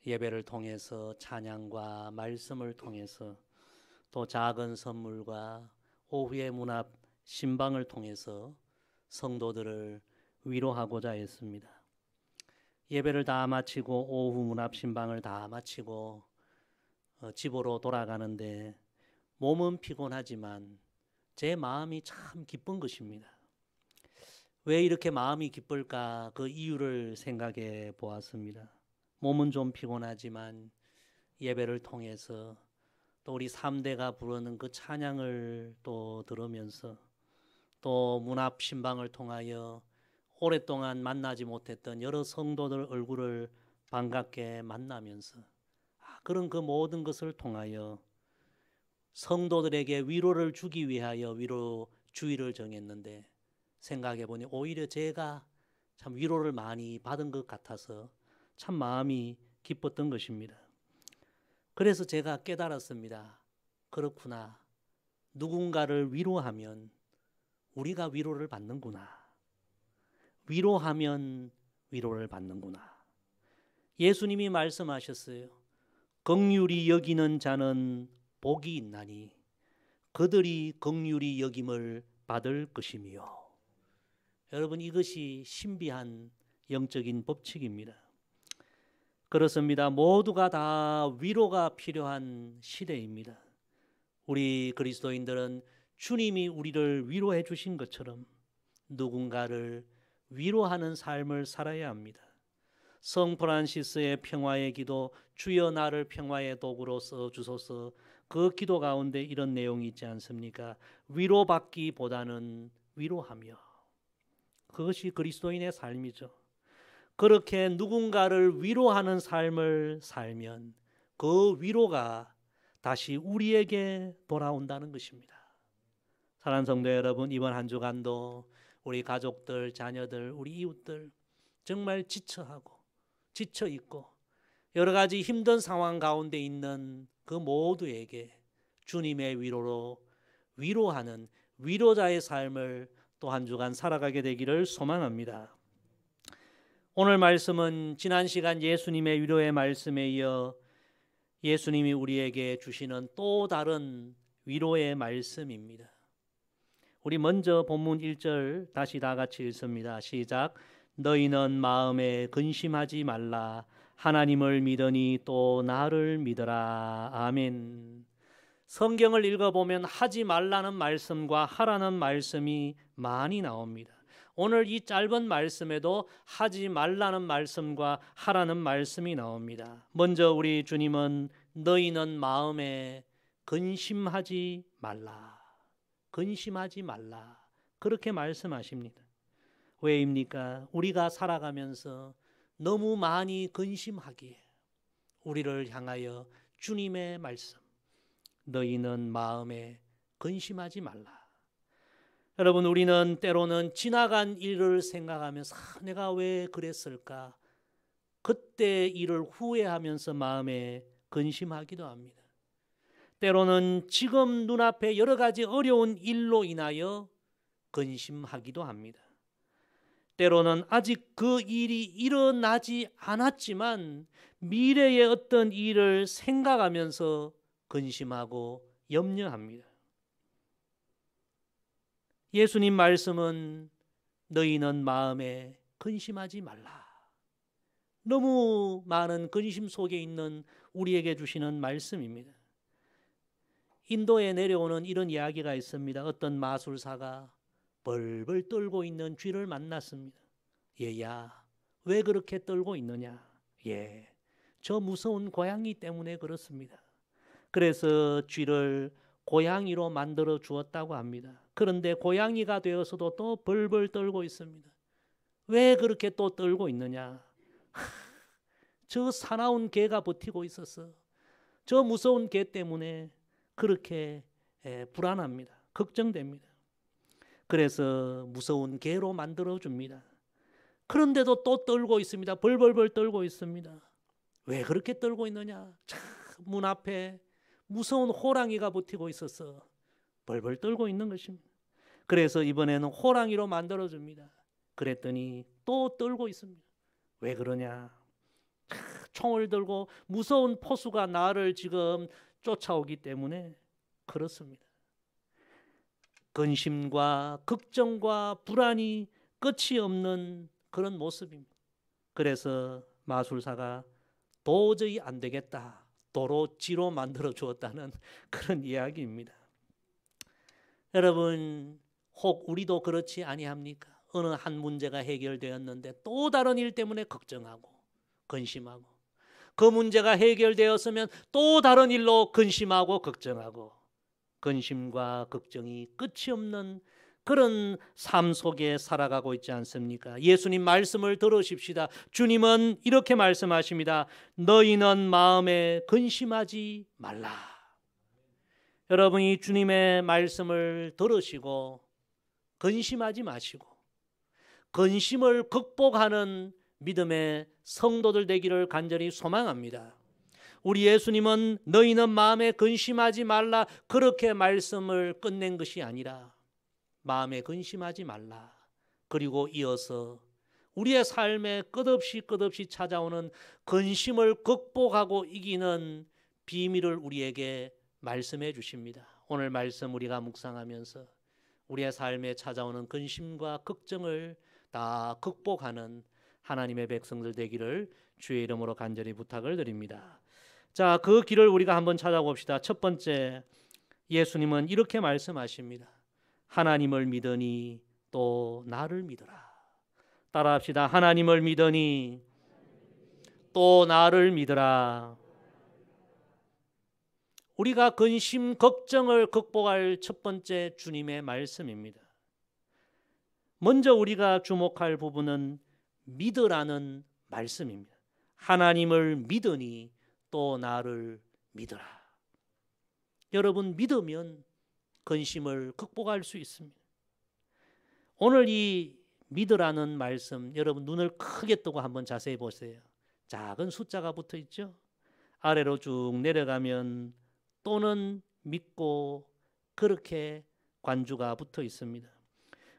예배를 통해서 찬양과 말씀을 통해서 또 작은 선물과 오후의 문 앞 신방을 통해서 성도들을 위로하고자 했습니다. 예배를 다 마치고 오후 문 앞 신방을 다 마치고 집으로 돌아가는데 몸은 피곤하지만 제 마음이 참 기쁜 것입니다. 왜 이렇게 마음이 기쁠까? 그 이유를 생각해 보았습니다. 몸은 좀 피곤하지만 예배를 통해서 또 우리 3대가 부르는 그 찬양을 또 들으면서 또 문 앞 신방을 통하여 오랫동안 만나지 못했던 여러 성도들 얼굴을 반갑게 만나면서 그런 그 모든 것을 통하여 성도들에게 위로를 주기 위하여 위로 주일을 정했는데 생각해 보니 오히려 제가 참 위로를 많이 받은 것 같아서 참 마음이 기뻤던 것입니다. 그래서 제가 깨달았습니다. 그렇구나. 누군가를 위로하면 우리가 위로를 받는구나. 위로하면 위로를 받는구나. 예수님이 말씀하셨어요. 긍휼히 여기는 자는 복이 있나니 그들이 긍휼히 여김을 받을 것이며. 여러분, 이것이 신비한 영적인 법칙입니다. 그렇습니다. 모두가 다 위로가 필요한 시대입니다. 우리 그리스도인들은 주님이 우리를 위로해 주신 것처럼 누군가를 위로하는 삶을 살아야 합니다. 성 프란시스의 평화의 기도, 주여 나를 평화의 도구로 써주소서, 그 기도 가운데 이런 내용이 있지 않습니까? 위로받기보다는 위로하며. 그것이 그리스도인의 삶이죠. 그렇게 누군가를 위로하는 삶을 살면 그 위로가 다시 우리에게 돌아온다는 것입니다. 사랑하는 성도 여러분, 이번 한 주간도 우리 가족들, 자녀들, 우리 이웃들 정말 지쳐하고 지쳐있고 여러 가지 힘든 상황 가운데 있는 그 모두에게 주님의 위로로 위로하는 위로자의 삶을 또 한 주간 살아가게 되기를 소망합니다. 오늘 말씀은 지난 시간 예수님의 위로의 말씀에 이어 예수님이 우리에게 주시는 또 다른 위로의 말씀입니다. 우리 먼저 본문 1절 다시 다 같이 읽습니다. 시작. 너희는 마음에 근심하지 말라. 하나님을 믿으니 또 나를 믿으라. 아멘. 성경을 읽어보면 하지 말라는 말씀과 하라는 말씀이 많이 나옵니다. 오늘 이 짧은 말씀에도 하지 말라는 말씀과 하라는 말씀이 나옵니다. 먼저 우리 주님은 너희는 마음에 근심하지 말라. 근심하지 말라. 그렇게 말씀하십니다. 왜입니까? 우리가 살아가면서 너무 많이 근심하기에 우리를 향하여 주님의 말씀, 너희는 마음에 근심하지 말라. 여러분, 우리는 때로는 지나간 일을 생각하면서 내가 왜 그랬을까? 그때 일을 후회하면서 마음에 근심하기도 합니다. 때로는 지금 눈앞에 여러 가지 어려운 일로 인하여 근심하기도 합니다. 때로는 아직 그 일이 일어나지 않았지만 미래의 어떤 일을 생각하면서 근심하고 염려합니다. 예수님 말씀은 너희는 마음에 근심하지 말라. 너무 많은 근심 속에 있는 우리에게 주시는 말씀입니다. 인도에 내려오는 이런 이야기가 있습니다. 어떤 마술사가 벌벌 떨고 있는 쥐를 만났습니다. 얘야, 왜 그렇게 떨고 있느냐? 예, 저 무서운 고양이 때문에 그렇습니다. 그래서 쥐를 고양이로 만들어 주었다고 합니다. 그런데 고양이가 되어서도 또 벌벌 떨고 있습니다. 왜 그렇게 또 떨고 있느냐? 저 사나운 개가 버티고 있었어. 저 무서운 개 때문에 그렇게 불안합니다. 걱정됩니다. 그래서 무서운 개로 만들어 줍니다. 그런데도 또 떨고 있습니다. 벌벌벌 떨고 있습니다. 왜 그렇게 떨고 있느냐? 참, 문 앞에 무서운 호랑이가 버티고 있어서 벌벌 떨고 있는 것입니다. 그래서 이번에는 호랑이로 만들어 줍니다. 그랬더니 또 떨고 있습니다. 왜 그러냐? 총을 들고 무서운 포수가 나를 지금 쫓아오기 때문에 그렇습니다. 근심과 걱정과 불안이 끝이 없는 그런 모습입니다. 그래서 마술사가 도저히 안 되겠다, 도로지로 만들어 주었다는 그런 이야기입니다. 여러분, 혹 우리도 그렇지 아니합니까? 어느 한 문제가 해결되었는데 또 다른 일 때문에 걱정하고 근심하고, 그 문제가 해결되었으면 또 다른 일로 근심하고 걱정하고, 근심과 걱정이 끝이 없는 그런 삶 속에 살아가고 있지 않습니까? 예수님 말씀을 들으십시다. 주님은 이렇게 말씀하십니다. 너희는 마음에 근심하지 말라. 여러분이 주님의 말씀을 들으시고 근심하지 마시고 근심을 극복하는 믿음의 성도들 되기를 간절히 소망합니다. 우리 예수님은 너희는 마음에 근심하지 말라 그렇게 말씀을 끝낸 것이 아니라 마음에 근심하지 말라, 그리고 이어서 우리의 삶에 끝없이 찾아오는 근심을 극복하고 이기는 비밀을 우리에게 말씀해 주십니다. 오늘 말씀 우리가 묵상하면서 우리의 삶에 찾아오는 근심과 걱정을 다 극복하는 하나님의 백성들 되기를 주의 이름으로 간절히 부탁을 드립니다. 자, 그 길을 우리가 한번 찾아봅시다. 첫 번째, 예수님은 이렇게 말씀하십니다. 하나님을 믿으니 또 나를 믿어라. 따라합시다. 하나님을 믿으니 또 나를 믿어라. 우리가 근심, 걱정을 극복할 첫 번째 주님의 말씀입니다. 먼저 우리가 주목할 부분은 믿으라는 말씀입니다. 하나님을 믿으니 또 나를 믿어라. 여러분, 믿으면 근심을 극복할 수 있습니다. 오늘 이 믿으라는 말씀, 여러분 눈을 크게 뜨고 한번 자세히 보세요. 작은 숫자가 붙어 있죠. 아래로 쭉 내려가면 또는 믿고 그렇게 관주가 붙어 있습니다.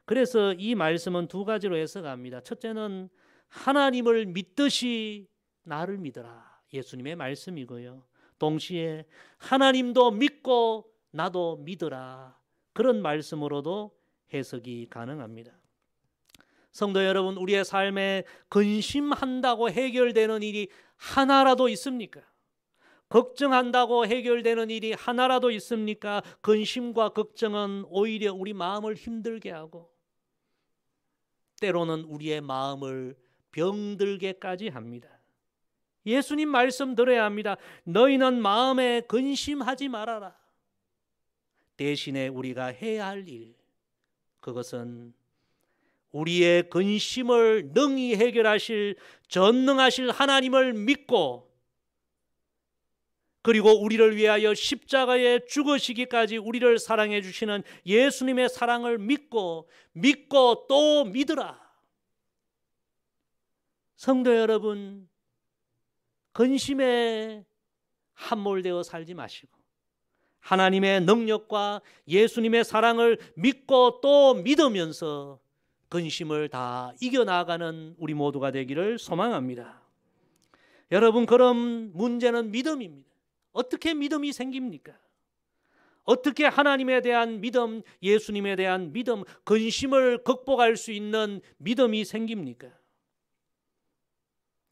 그래서 이 말씀은 두 가지로 해석합니다. 첫째는 하나님을 믿듯이 나를 믿어라, 예수님의 말씀이고요. 동시에 하나님도 믿고 나도 믿으라, 그런 말씀으로도 해석이 가능합니다. 성도 여러분, 우리의 삶에 근심한다고 해결되는 일이 하나라도 있습니까? 걱정한다고 해결되는 일이 하나라도 있습니까? 근심과 걱정은 오히려 우리 마음을 힘들게 하고 때로는 우리의 마음을 병들게까지 합니다. 예수님 말씀 들어야 합니다. 너희는 마음에 근심하지 말아라. 대신에 우리가 해야 할 일, 그것은 우리의 근심을 능히 해결하실 전능하실 하나님을 믿고, 그리고 우리를 위하여 십자가에 죽으시기까지 우리를 사랑해 주시는 예수님의 사랑을 믿고 또 믿으라. 성도 여러분, 근심에 함몰되어 살지 마시고 하나님의 능력과 예수님의 사랑을 믿고 또 믿으면서 근심을 다 이겨나가는 우리 모두가 되기를 소망합니다. 여러분, 그럼 문제는 믿음입니다. 어떻게 믿음이 생깁니까? 어떻게 하나님에 대한 믿음, 예수님에 대한 믿음, 근심을 극복할 수 있는 믿음이 생깁니까?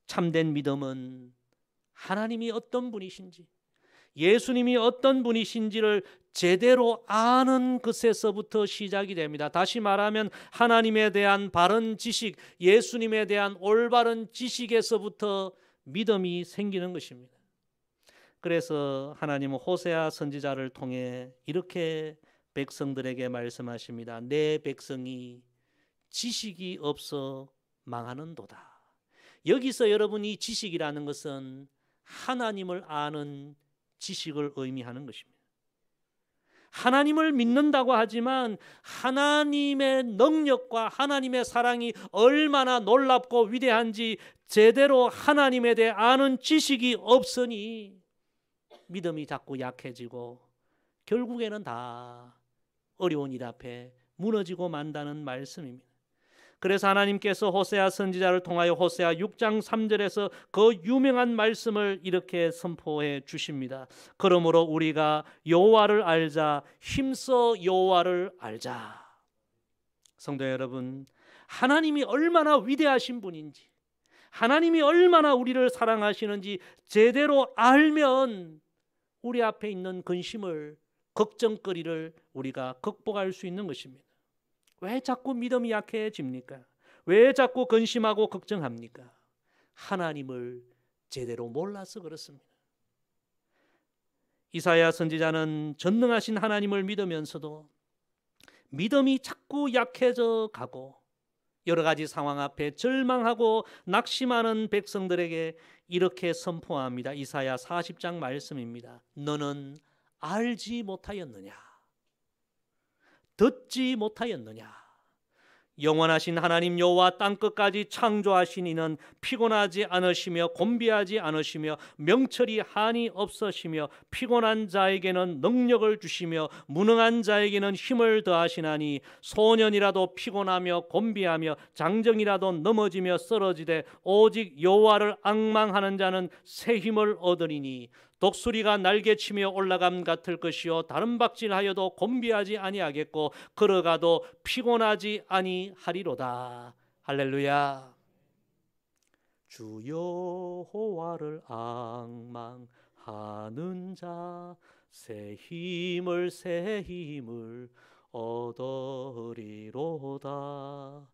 참된 믿음은 하나님이 어떤 분이신지, 예수님이 어떤 분이신지를 제대로 아는 것에서부터 시작이 됩니다. 다시 말하면 하나님에 대한 바른 지식, 예수님에 대한 올바른 지식에서부터 믿음이 생기는 것입니다. 그래서 하나님은 호세아 선지자를 통해 이렇게 백성들에게 말씀하십니다. 내 백성이 지식이 없어 망하는도다. 여기서 여러분, 이 지식이라는 것은 하나님을 아는 지식을 의미하는 것입니다. 하나님을 믿는다고 하지만 하나님의 능력과 하나님의 사랑이 얼마나 놀랍고 위대한지 제대로 하나님에 대해 아는 지식이 없으니 믿음이 자꾸 약해지고 결국에는 다 어려운 일 앞에 무너지고 만다는 말씀입니다. 그래서 하나님께서 호세아 선지자를 통하여 호세아 6장 3절에서 그 유명한 말씀을 이렇게 선포해 주십니다. 그러므로 우리가 여호와를 알자, 힘써 여호와를 알자. 성도 여러분, 하나님이 얼마나 위대하신 분인지, 하나님이 얼마나 우리를 사랑하시는지 제대로 알면 우리 앞에 있는 근심을, 걱정거리를 우리가 극복할 수 있는 것입니다. 왜 자꾸 믿음이 약해집니까? 왜 자꾸 근심하고 걱정합니까? 하나님을 제대로 몰라서 그렇습니다. 이사야 선지자는 전능하신 하나님을 믿으면서도 믿음이 자꾸 약해져 가고 여러 가지 상황 앞에 절망하고 낙심하는 백성들에게 이렇게 선포합니다. 이사야 40장 말씀입니다. 너는 알지 못하였느냐? 듣지 못하였느냐? 영원하신 하나님 여호와 땅끝까지 창조하신 이는 피곤하지 않으시며 곤비하지 않으시며 명철이 한이 없으시며 피곤한 자에게는 능력을 주시며 무능한 자에게는 힘을 더하시나니 소년이라도 피곤하며 곤비하며 장정이라도 넘어지며 쓰러지되 오직 여호와를 앙망하는 자는 새 힘을 얻으리니 독수리가 날개치며 올라감 같을 것이요 다른 박질하여도 곤비하지 아니하겠고 걸어가도 피곤하지 아니하리로다. 할렐루야. 주 여호와를 앙망하는 자 새 힘을 얻으리로다.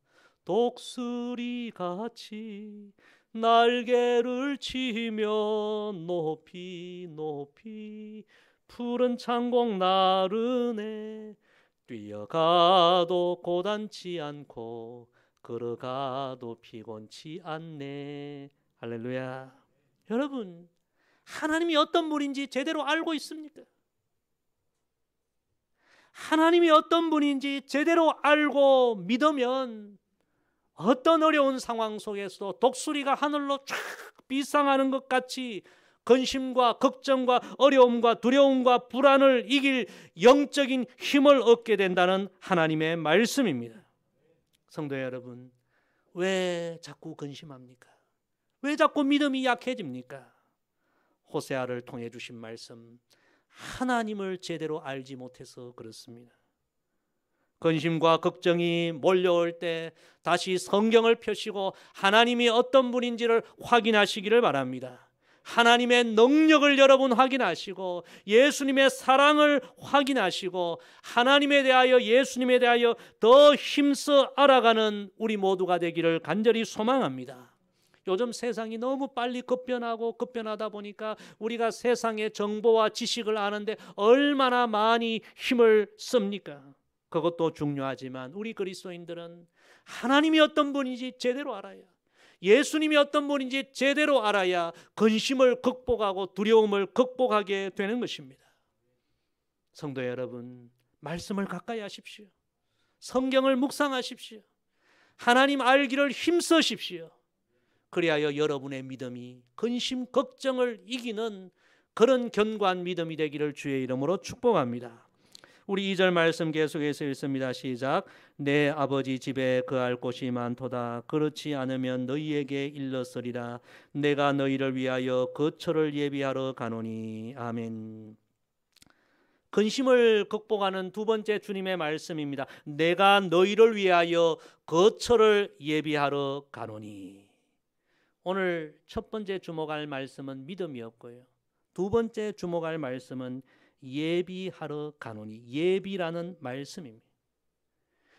독수리같이 날개를 치며 높이 높이 푸른 창공 나르네 뛰어가도 고단치 않고 걸어가도 피곤치 않네. 할렐루야. 여러분, 하나님이 어떤 분인지 제대로 알고 있습니까? 하나님이 어떤 분인지 제대로 알고 믿으면 어떤 어려운 상황 속에서도 독수리가 하늘로 쫙 비상하는 것 같이 근심과 걱정과 어려움과 두려움과 불안을 이길 영적인 힘을 얻게 된다는 하나님의 말씀입니다. 성도 여러분, 왜 자꾸 근심합니까? 왜 자꾸 믿음이 약해집니까? 호세아를 통해 주신 말씀, 하나님을 제대로 알지 못해서 그렇습니다. 근심과 걱정이 몰려올 때 다시 성경을 펴시고 하나님이 어떤 분인지를 확인하시기를 바랍니다. 하나님의 능력을 여러분 확인하시고 예수님의 사랑을 확인하시고 하나님에 대하여 예수님에 대하여 더 힘써 알아가는 우리 모두가 되기를 간절히 소망합니다. 요즘 세상이 너무 빨리 급변하다 보니까 우리가 세상의 정보와 지식을 아는데 얼마나 많이 힘을 씁니까? 그것도 중요하지만 우리 그리스도인들은 하나님이 어떤 분인지 제대로 알아야, 예수님이 어떤 분인지 제대로 알아야 근심을 극복하고 두려움을 극복하게 되는 것입니다. 성도 여러분, 말씀을 가까이 하십시오. 성경을 묵상하십시오. 하나님 알기를 힘쓰십시오. 그리하여 여러분의 믿음이 근심, 걱정을 이기는 그런 견고한 믿음이 되기를 주의 이름으로 축복합니다. 우리 2절 말씀 계속해서 읽습니다. 시작. 내 아버지 집에 거할 곳이 많도다. 그렇지 않으면 너희에게 일렀으리라. 내가 너희를 위하여 거처를 예비하러 가노니. 아멘. 근심을 극복하는 두 번째 주님의 말씀입니다. 내가 너희를 위하여 거처를 예비하러 가노니. 오늘 첫 번째 주목할 말씀은 믿음이었고요. 두 번째 주목할 말씀은 예비하러 가노니. 예비라는 말씀입니다.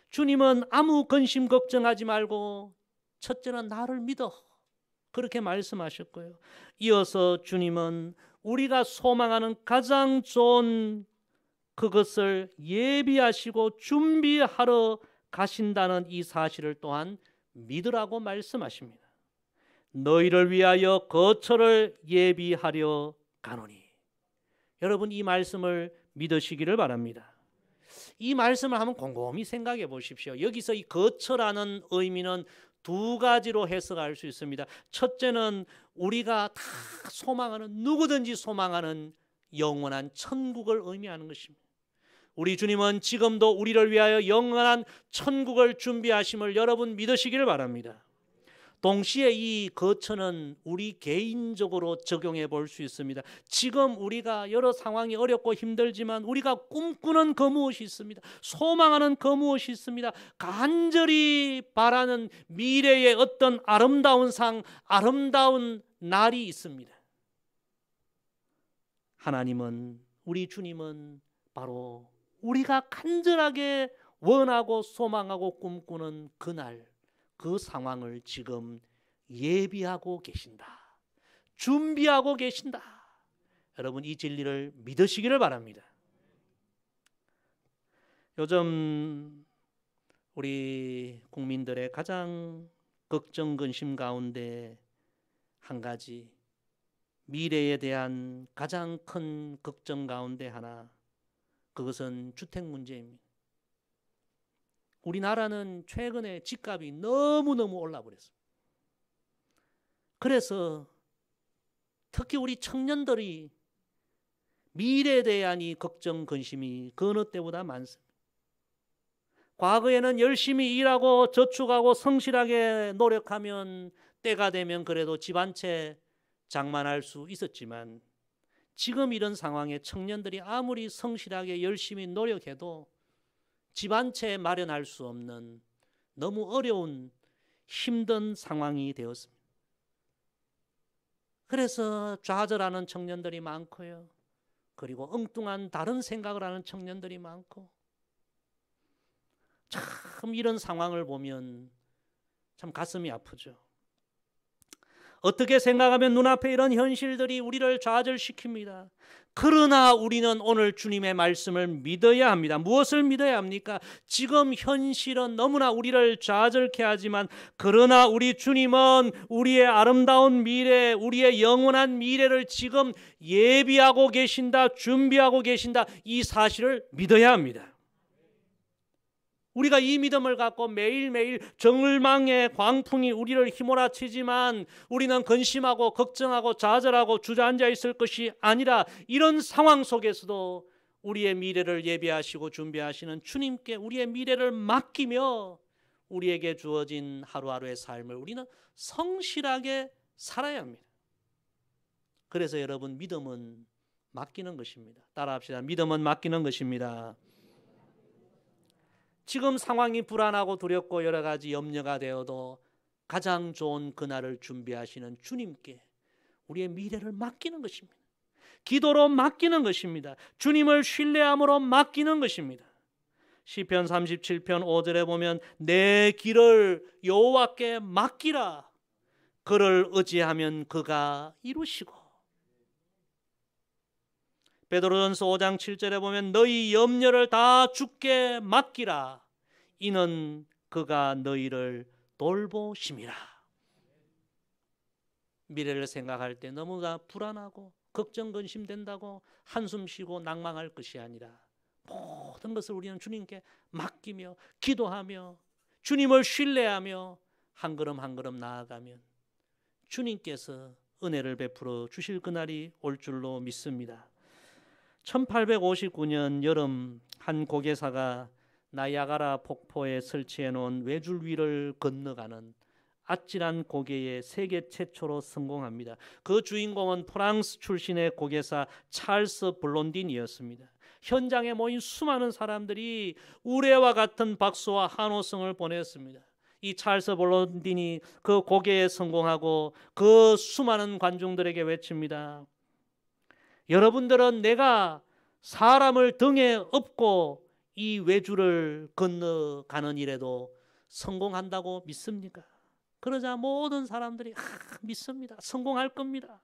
주님은 아무 근심 걱정하지 말고 첫째는 나를 믿어, 그렇게 말씀하셨고요. 이어서 주님은 우리가 소망하는 가장 좋은 그것을 예비하시고 준비하러 가신다는 이 사실을 또한 믿으라고 말씀하십니다. 너희를 위하여 거처를 예비하려 가노니. 여러분, 이 말씀을 믿으시기를 바랍니다. 이 말씀을 한번 곰곰이 생각해 보십시오. 여기서 이 거처라는 의미는 두 가지로 해석할 수 있습니다. 첫째는 우리가 다 소망하는, 누구든지 소망하는 영원한 천국을 의미하는 것입니다. 우리 주님은 지금도 우리를 위하여 영원한 천국을 준비하심을 여러분 믿으시기를 바랍니다. 동시에 이 거처는 우리 개인적으로 적용해 볼 수 있습니다. 지금 우리가 여러 상황이 어렵고 힘들지만 우리가 꿈꾸는 그 무엇이 있습니다. 소망하는 그 무엇이 있습니다. 간절히 바라는 미래의 어떤 아름다운 아름다운 날이 있습니다. 하나님은, 우리 주님은 바로 우리가 간절하게 원하고 소망하고 꿈꾸는 그날, 그 상황을 지금 예비하고 계신다. 준비하고 계신다. 여러분 이 진리를 믿으시기를 바랍니다. 요즘 우리 국민들의 가장 걱정 근심 가운데 한 가지, 미래에 대한 가장 큰 걱정 가운데 하나, 그것은 주택 문제입니다. 우리나라는 최근에 집값이 너무너무 올라버렸습니다. 그래서 특히 우리 청년들이 미래에 대한 이 걱정 근심이 그 어느 때보다 많습니다. 과거에는 열심히 일하고 저축하고 성실하게 노력하면 때가 되면 그래도 집 한 채 장만할 수 있었지만, 지금 이런 상황에 청년들이 아무리 성실하게 열심히 노력해도 집 한 채 마련할 수 없는 너무 어려운 힘든 상황이 되었습니다. 그래서 좌절하는 청년들이 많고요. 그리고 엉뚱한 다른 생각을 하는 청년들이 많고, 참 이런 상황을 보면 참 가슴이 아프죠. 어떻게 생각하면 눈앞에 이런 현실들이 우리를 좌절시킵니다. 그러나 우리는 오늘 주님의 말씀을 믿어야 합니다. 무엇을 믿어야 합니까? 지금 현실은 너무나 우리를 좌절케 하지만, 그러나 우리 주님은 우리의 아름다운 미래, 우리의 영원한 미래를 지금 예비하고 계신다, 준비하고 계신다, 이 사실을 믿어야 합니다. 우리가 이 믿음을 갖고 매일매일 절망의 광풍이 우리를 휘몰아치지만 우리는 근심하고 걱정하고 좌절하고 주저앉아 있을 것이 아니라, 이런 상황 속에서도 우리의 미래를 예비하시고 준비하시는 주님께 우리의 미래를 맡기며 우리에게 주어진 하루하루의 삶을 우리는 성실하게 살아야 합니다. 그래서 여러분, 믿음은 맡기는 것입니다. 따라합시다. 믿음은 맡기는 것입니다. 지금 상황이 불안하고 두렵고 여러 가지 염려가 되어도 가장 좋은 그날을 준비하시는 주님께 우리의 미래를 맡기는 것입니다. 기도로 맡기는 것입니다. 주님을 신뢰함으로 맡기는 것입니다. 시편 37편 5절에 보면 내 길을 여호와께 맡기라. 그를 의지하면 그가 이루시고. 베드로전서 5장 7절에 보면 너희 염려를 다 주께 맡기라. 이는 그가 너희를 돌보심이라. 미래를 생각할 때 너무나 불안하고 걱정 근심된다고 한숨 쉬고 낭망할 것이 아니라, 모든 것을 우리는 주님께 맡기며 기도하며 주님을 신뢰하며 한 걸음 한 걸음 나아가면 주님께서 은혜를 베풀어 주실 그날이 올 줄로 믿습니다. 1859년 여름, 한 고개사가 나야가라 폭포에 설치해 놓은 외줄 위를 건너가는 아찔한 고개에 세계 최초로 성공합니다. 그 주인공은 프랑스 출신의 고개사 찰스 블론딘이었습니다. 현장에 모인 수많은 사람들이 우레와 같은 박수와 환호성을 보냈습니다. 이 찰스 블론딘이 그 고개에 성공하고 그 수많은 관중들에게 외칩니다. 여러분들은 내가 사람을 등에 업고 이 외줄을 건너가는 일에도 성공한다고 믿습니까? 그러자 모든 사람들이 믿습니다. 성공할 겁니다.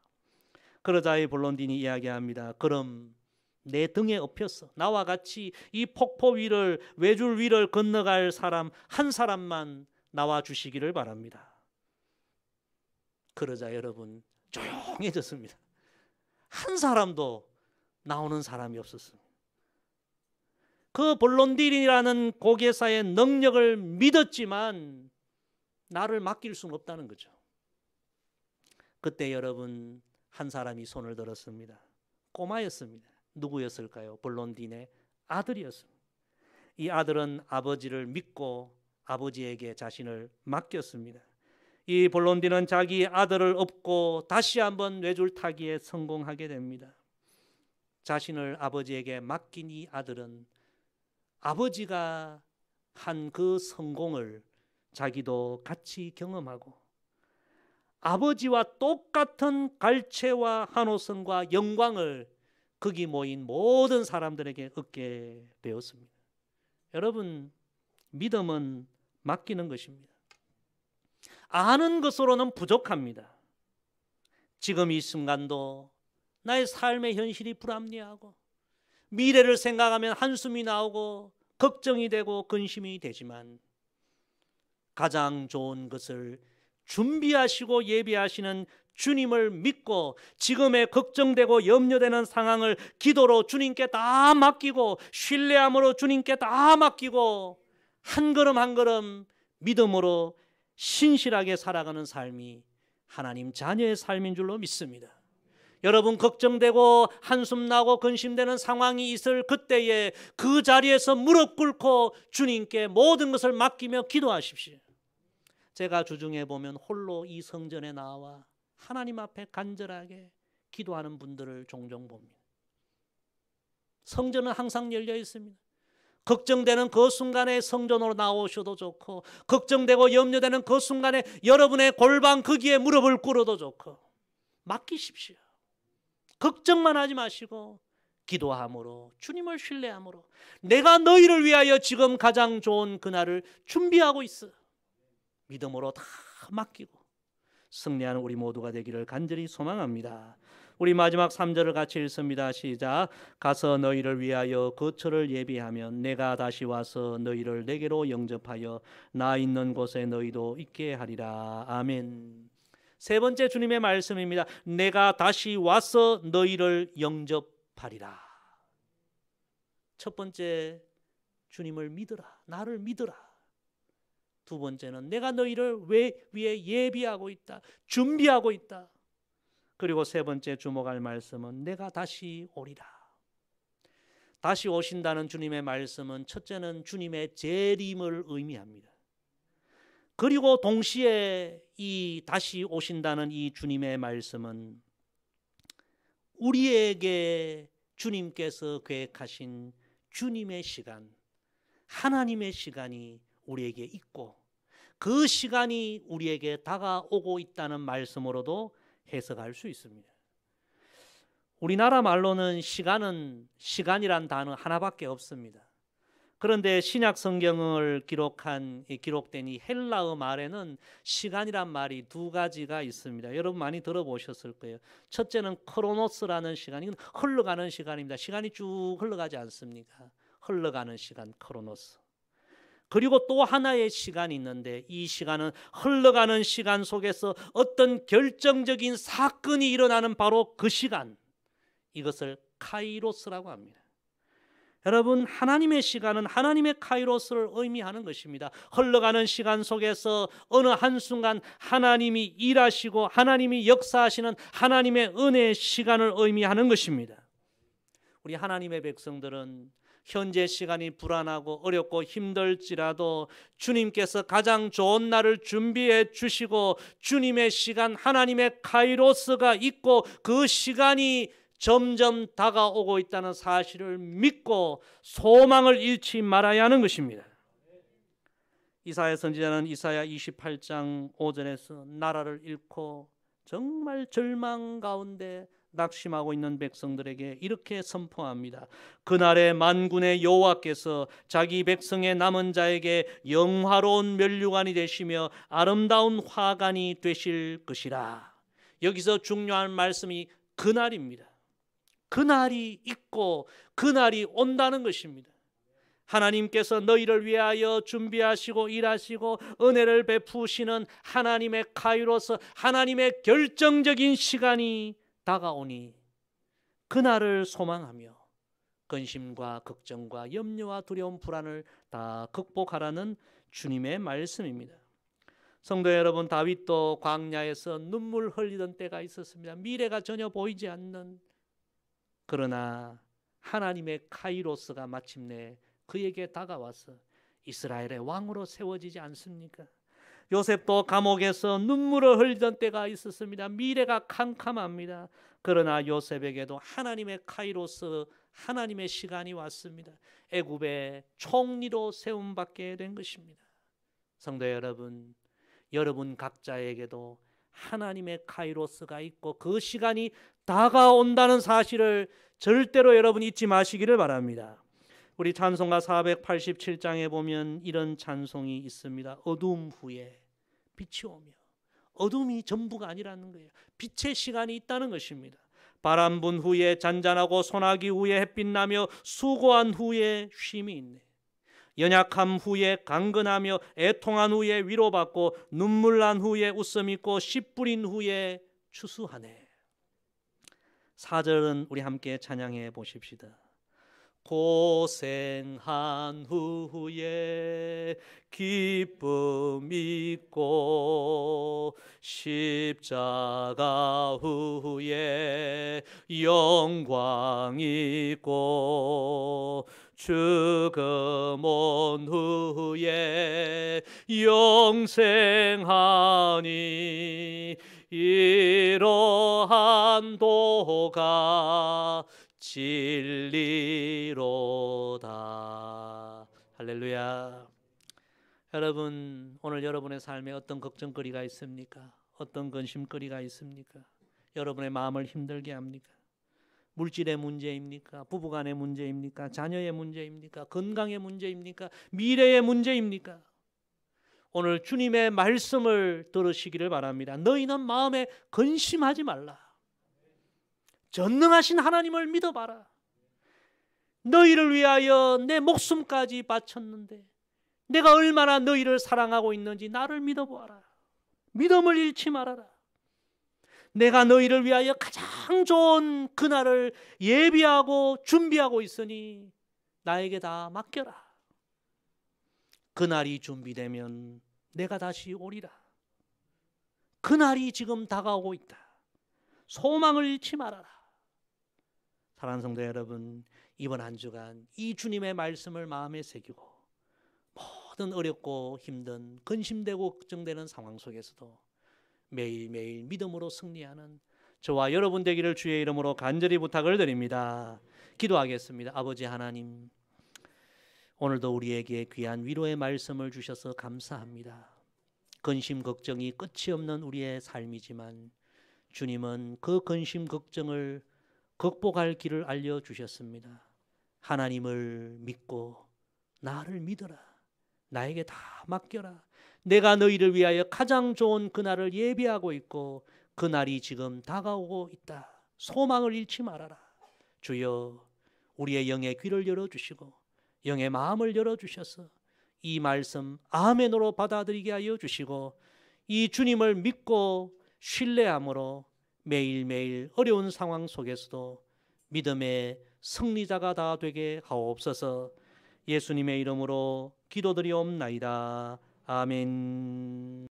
그러자 이 블론딘이 이야기합니다. 그럼 내 등에 업혀서 나와 같이 이 폭포 위를, 외줄 위를 건너갈 사람 한 사람만 나와 주시기를 바랍니다. 그러자 여러분 조용해졌습니다. 한 사람도 나오는 사람이 없었습니다. 그 블론딘이라는 고개사의 능력을 믿었지만 나를 맡길 수는 없다는 거죠. 그때 여러분 한 사람이 손을 들었습니다. 꼬마였습니다. 누구였을까요? 블론딘의 아들이었습니다. 이 아들은 아버지를 믿고 아버지에게 자신을 맡겼습니다. 이 볼론디는 자기 아들을 업고 다시 한번 뇌줄타기에 성공하게 됩니다. 자신을 아버지에게 맡긴 이 아들은 아버지가 한 그 성공을 자기도 같이 경험하고 아버지와 똑같은 갈채와 한호성과 영광을 거기 모인 모든 사람들에게 얻게 되었습니다. 여러분, 믿음은 맡기는 것입니다. 아는 것으로는 부족합니다. 지금 이 순간도 나의 삶의 현실이 불합리하고 미래를 생각하면 한숨이 나오고 걱정이 되고 근심이 되지만 가장 좋은 것을 준비하시고 예비하시는 주님을 믿고 지금의 걱정되고 염려되는 상황을 기도로 주님께 다 맡기고 신뢰함으로 주님께 다 맡기고 한 걸음 한 걸음 믿음으로 신실하게 살아가는 삶이 하나님 자녀의 삶인 줄로 믿습니다. 여러분, 걱정되고 한숨 나고 근심되는 상황이 있을 그때에 그 자리에서 무릎 꿇고 주님께 모든 것을 맡기며 기도하십시오. 제가 주중에 보면 홀로 이 성전에 나와 하나님 앞에 간절하게 기도하는 분들을 종종 봅니다. 성전은 항상 열려 있습니다. 걱정되는 그 순간에 성전으로 나오셔도 좋고 걱정되고 염려되는 그 순간에 여러분의 골방 거기에 무릎을 꿇어도 좋고 맡기십시오. 걱정만 하지 마시고 기도함으로 주님을 신뢰함으로 내가 너희를 위하여 지금 가장 좋은 그날을 준비하고 있어. 믿음으로 다 맡기고 승리하는 우리 모두가 되기를 간절히 소망합니다. 우리 마지막 3절을 같이 읽습니다. 시작. 가서 너희를 위하여 거처를 예비하면 내가 다시 와서 너희를 내게로 영접하여 나 있는 곳에 너희도 있게 하리라. 아멘. 세 번째 주님의 말씀입니다. 내가 다시 와서 너희를 영접하리라. 첫 번째, 주님을 믿으라. 나를 믿으라. 두 번째는 내가 너희를 위해 예비하고 있다. 준비하고 있다. 그리고 세 번째 주목할 말씀은 내가 다시 오리라. 다시 오신다는 주님의 말씀은 첫째는 주님의 재림을 의미합니다. 그리고 동시에 이 다시 오신다는 이 주님의 말씀은 우리에게 주님께서 계획하신 주님의 시간, 하나님의 시간이 우리에게 있고 그 시간이 우리에게 다가오고 있다는 말씀으로도 해석할 수 있습니다. 우리나라 말로는 시간이란 단어 하나밖에 없습니다. 그런데 신약 성경을 기록된 이 헬라어 말에는 시간이란 말이 두 가지가 있습니다. 여러분 많이 들어보셨을 거예요. 첫째는 크로노스라는 시간이 흘러가는 시간입니다. 시간이 쭉 흘러가지 않습니까? 흘러가는 시간, 크로노스. 그리고 또 하나의 시간이 있는데 이 시간은 흘러가는 시간 속에서 어떤 결정적인 사건이 일어나는 바로 그 시간, 이것을 카이로스라고 합니다. 여러분, 하나님의 시간은 하나님의 카이로스를 의미하는 것입니다. 흘러가는 시간 속에서 어느 한순간 하나님이 일하시고 하나님이 역사하시는 하나님의 은혜의 시간을 의미하는 것입니다. 우리 하나님의 백성들은 현재 시간이 불안하고 어렵고 힘들지라도 주님께서 가장 좋은 날을 준비해 주시고 주님의 시간, 하나님의 카이로스가 있고 그 시간이 점점 다가오고 있다는 사실을 믿고 소망을 잃지 말아야 하는 것입니다. 이사야 선지자는 이사야 28장 5절에서 나라를 잃고 정말 절망 가운데 낙심하고 있는 백성들에게 이렇게 선포합니다. 그날에 만군의 여호와께서 자기 백성의 남은 자에게 영화로운 면류관이 되시며 아름다운 화관이 되실 것이라. 여기서 중요한 말씀이 그날입니다. 그날이 있고 그날이 온다는 것입니다. 하나님께서 너희를 위하여 준비하시고 일하시고 은혜를 베푸시는 하나님의 카이로스, 하나님의 결정적인 시간이 다가오니 그날을 소망하며 근심과 걱정과 염려와 두려움, 불안을 다 극복하라는 주님의 말씀입니다. 성도 여러분, 다윗도 광야에서 눈물 흘리던 때가 있었습니다. 미래가 전혀 보이지 않는, 그러나 하나님의 카이로스가 마침내 그에게 다가와서 이스라엘의 왕으로 세워지지 않습니까? 요셉도 감옥에서 눈물을 흘리던 때가 있었습니다. 미래가 캄캄합니다. 그러나 요셉에게도 하나님의 카이로스, 하나님의 시간이 왔습니다. 애굽의 총리로 세움받게 된 것입니다. 성도 여러분, 여러분 각자에게도 하나님의 카이로스가 있고 그 시간이 다가온다는 사실을 절대로 여러분 잊지 마시기를 바랍니다. 우리 찬송가 487장에 보면 이런 찬송이 있습니다. 어둠 후에 빛이 오며, 어둠이 전부가 아니라는 거예요. 빛의 시간이 있다는 것입니다. 바람 분 후에 잔잔하고 소나기 후에 햇빛 나며 수고한 후에 쉼이 있네. 연약함 후에 강건하며 애통한 후에 위로받고 눈물 난 후에 웃음 있고 씨 뿌린 후에 추수하네. 4절은 우리 함께 찬양해 보십시다. 고생한 후에 기쁨 있고 십자가 후에 영광 있고 죽음 온 후에 영생하니 이러한 도가 진리로다. 할렐루야. 여러분, 오늘 여러분의 삶에 어떤 걱정거리가 있습니까? 어떤 근심거리가 있습니까? 여러분의 마음을 힘들게 합니까? 물질의 문제입니까? 부부간의 문제입니까? 자녀의 문제입니까? 건강의 문제입니까? 미래의 문제입니까? 오늘 주님의 말씀을 들으시기를 바랍니다. 너희는 마음에 근심하지 말라. 전능하신 하나님을 믿어봐라. 너희를 위하여 내 목숨까지 바쳤는데 내가 얼마나 너희를 사랑하고 있는지 나를 믿어보아라. 믿음을 잃지 말아라. 내가 너희를 위하여 가장 좋은 그날을 예비하고 준비하고 있으니 나에게 다 맡겨라. 그날이 준비되면 내가 다시 오리라. 그날이 지금 다가오고 있다. 소망을 잃지 말아라. 사랑하는 성도 여러분, 이번 한 주간 이 주님의 말씀을 마음에 새기고 모든 어렵고 힘든 근심되고 걱정되는 상황 속에서도 매일매일 믿음으로 승리하는 저와 여러분 되기를 주의 이름으로 간절히 부탁을 드립니다. 기도하겠습니다. 아버지 하나님, 오늘도 우리에게 귀한 위로의 말씀을 주셔서 감사합니다. 근심 걱정이 끝이 없는 우리의 삶이지만 주님은 그 근심 걱정을 극복할 길을 알려주셨습니다. 하나님을 믿고 나를 믿어라. 나에게 다 맡겨라. 내가 너희를 위하여 가장 좋은 그날을 예비하고 있고 그날이 지금 다가오고 있다. 소망을 잃지 말아라. 주여, 우리의 영의 귀를 열어주시고 영의 마음을 열어주셔서 이 말씀 아멘으로 받아들이게 하여 주시고 이 주님을 믿고 신뢰함으로 매일매일 어려운 상황 속에서도 믿음의 승리자가 다 되게 하옵소서. 예수님의 이름으로 기도드리옵나이다. 아멘.